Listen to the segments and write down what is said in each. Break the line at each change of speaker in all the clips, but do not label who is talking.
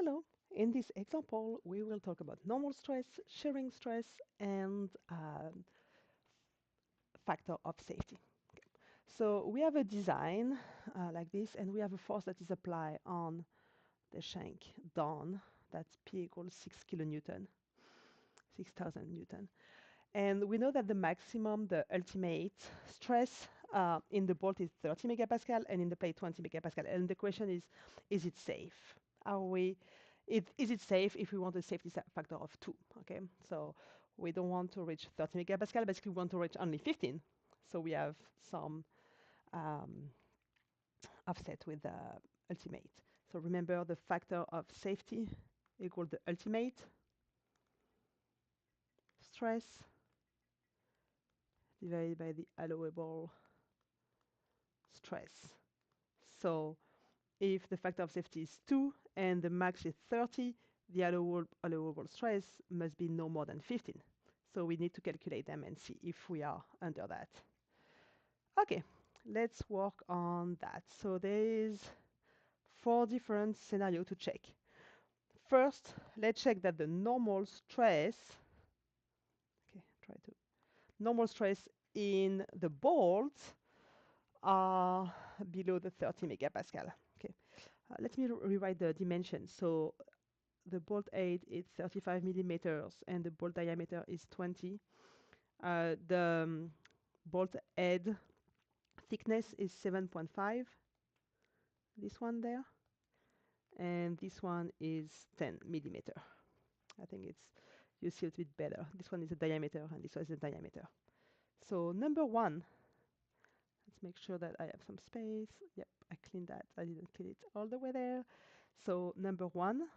Hello. In this example, we will talk about normal stress, shearing stress, and factor of safety. So we have a design like this, and we have a force that is applied on the shank down. That's P equals 6 kilonewton, 6,000 newton. And we know that the maximum, the ultimate stress in the bolt is 30 megapascal and in the plate 20 megapascal. And the question is it safe? Is it safe if we want a safety factor of 2? Okay, so we don't want to reach 30 megapascal, basically we want to reach only 15. So we have some um, offset with the ultimate. So remember the factor of safety equal the ultimate stress divided by the allowable stress. So if the factor of safety is 2 and the max is 30, the allowable stress must be no more than 15. So we need to calculate them and see if we are under that. Okay, let's work on that. So there is 4 different scenarios to check. First, let's check that the normal stress, normal stress in the bolts are below the 30 megapascal. Okay, let me rewrite the dimensions. So the bolt height is 35 millimeters and the bolt diameter is 20. The bolt head thickness is 7.5, this one there, and this one is 10 millimeter. I think you see it a bit better. This one is a diameter and this one is a diameter. So number one, let's make sure that I have some space. Yep, I cleaned that. I didn't clean it all the way there. So number one,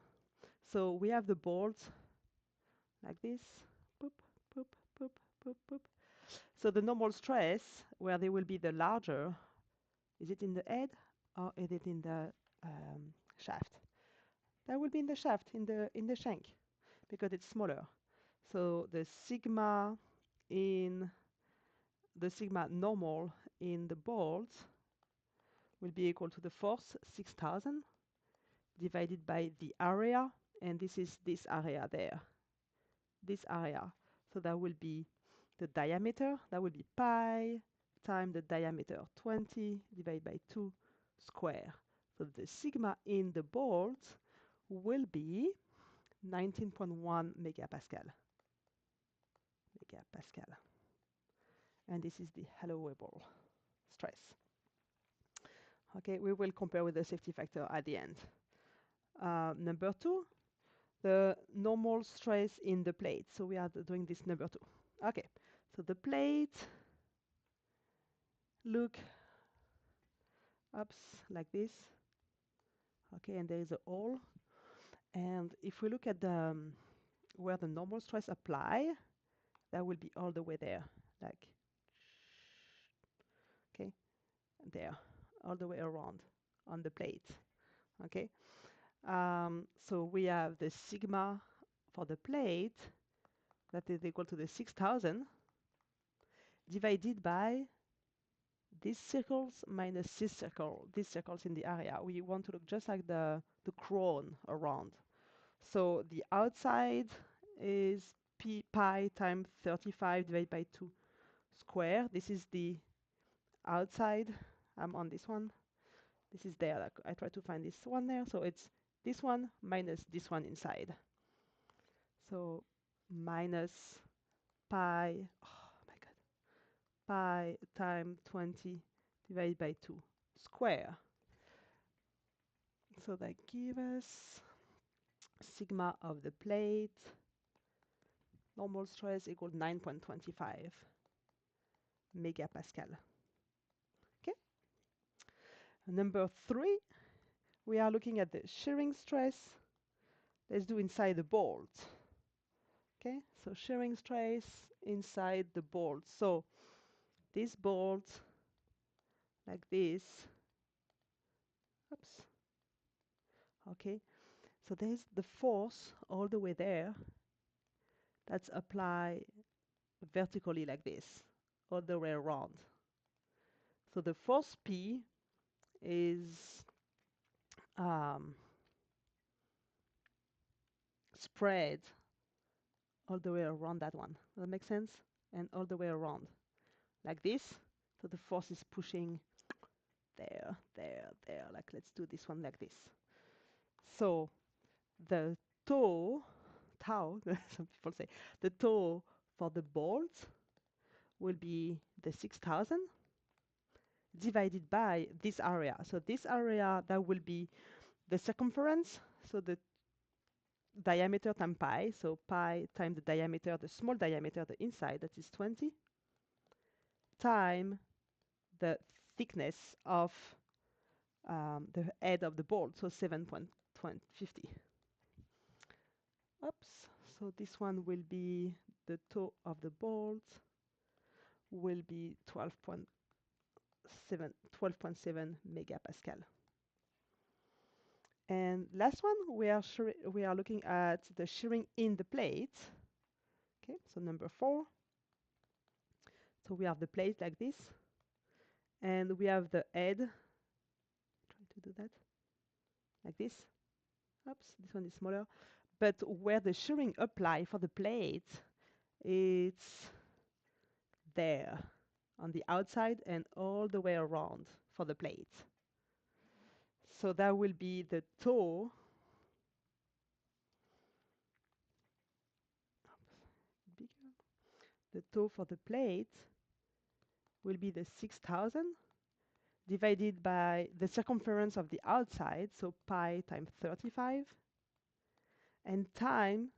so we have the bolt like this, boop, boop, boop, boop, boop. So the normal stress, where they will be the larger, is it in the head or is it in the shaft? That will be in the shaft, in the shank, because it's smaller. So the sigma normal in the bolt will be equal to the force 6,000 divided by the area, and this is this area there, this area. So that will be the diameter, that will be pi times the diameter 20 divided by 2 square. So the sigma in the bolt will be 19.1 megapascal. And this is the allowable stress. Okay, we will compare with the safety factor at the end. Number two, the normal stress in the plate. So we are doing this number two. Okay, so the plate look up like this. Okay, and there is a hole. And if we look at the where the normal stress apply, that will be all the way there, like, okay, there, all the way around on the plate. Okay, so we have the sigma for the plate that is equal to the 6,000 divided by these circles minus this circle, these circles in the area. We want to look just like the crown around. So the outside is pi times 35 divided by 2 square. This is the outside. I'm on this one. This is there. Like, I try to find this one there. So it's this one minus this one inside. So minus pi, oh my God, pi times 20 divided by 2 square. So that gives us sigma of the plate, normal stress equals 9.25 megapascal. Okay. Number three, we are looking at the shearing stress. Let's do inside the bolt. Okay, so shearing stress inside the bolt. So this bolt, like this, oops, okay, so there's the force all the way there that's applied vertically like this, all the way around. So the force P is spread all the way around that one. Does that make sense? And all the way around, like this. So the force is pushing there, there, there. Like, let's do this one like this. So the tau, some people say, the tau for the bolt will be the 6,000 divided by this area. So this area, that will be the circumference, so the diameter times pi, so pi times the diameter, the small diameter, the inside, that is 20, time the thickness of the head of the bolt, so 7.50. Oops, so this one will be the toe of the bolt will be 12.7 megapascal. And last one, we are looking at the shearing in the plate. Okay, so number 4. So we have the plate like this, and we have the head. Try to do that like this. Oops, this one is smaller. But where the shearing apply for the plate, it's there on the outside and all the way around for the plate. So that will be the toe. Bigger. The toe for the plate will be the 6,000 divided by the circumference of the outside, so pi times 35, and time,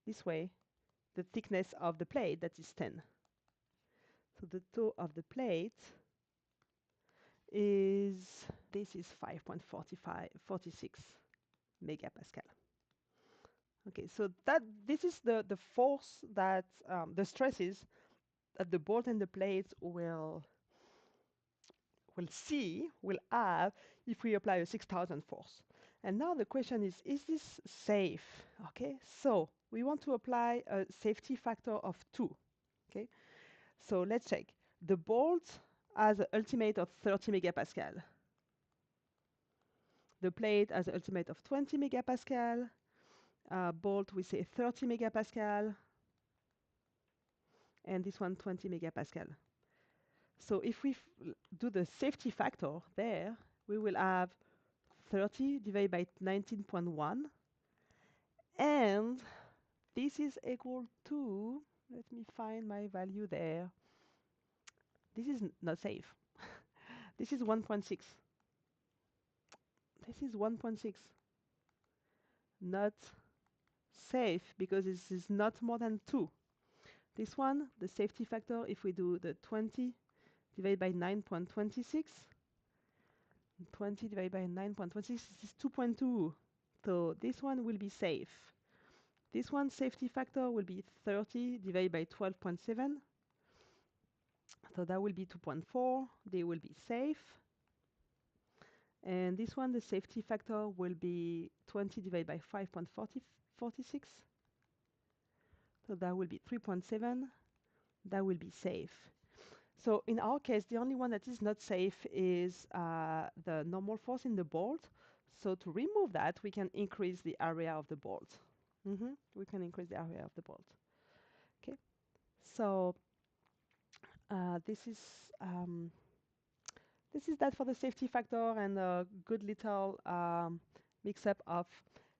this way, the thickness of the plate, that is 10. So the toe of the plate is, this is 5.46 megapascal. Okay, so this is the force that, the stresses that the bolt and the plates will have if we apply a 6,000 force. And now the question is this safe? Okay, so we want to apply a safety factor of 2. Okay, so let's check. The bolt has an ultimate of 30 megapascal. The plate has an ultimate of 20 megapascal. Bolt, we say 30 megapascal. And this one 20 megapascal. So if we do the safety factor there, we will have 30 divided by 19.1, and this is equal to, let me find my value there. This is not safe. This is 1.6. This is 1.6. Not safe because this is not more than 2. This one, the safety factor, if we do the 20 divided by 9.26, 20 divided by 9.26 is 2.2. So this one will be safe. This one safety factor will be 30 divided by 12.7. So that will be 2.4. They will be safe. And this one, the safety factor will be 20 divided by 5.46. So that will be 3.7. That will be safe. So in our case, the only one that is not safe is the normal force in the bolt. So to remove that, we can increase the area of the bolt. We can increase the area of the bolt. Okay. So this is that for the safety factor, and a good little mix-up of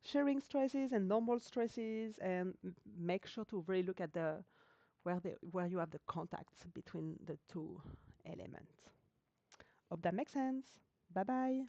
shearing stresses and normal stresses, and make sure to really look at the where you have the contacts between the two elements. Hope that makes sense. Bye bye.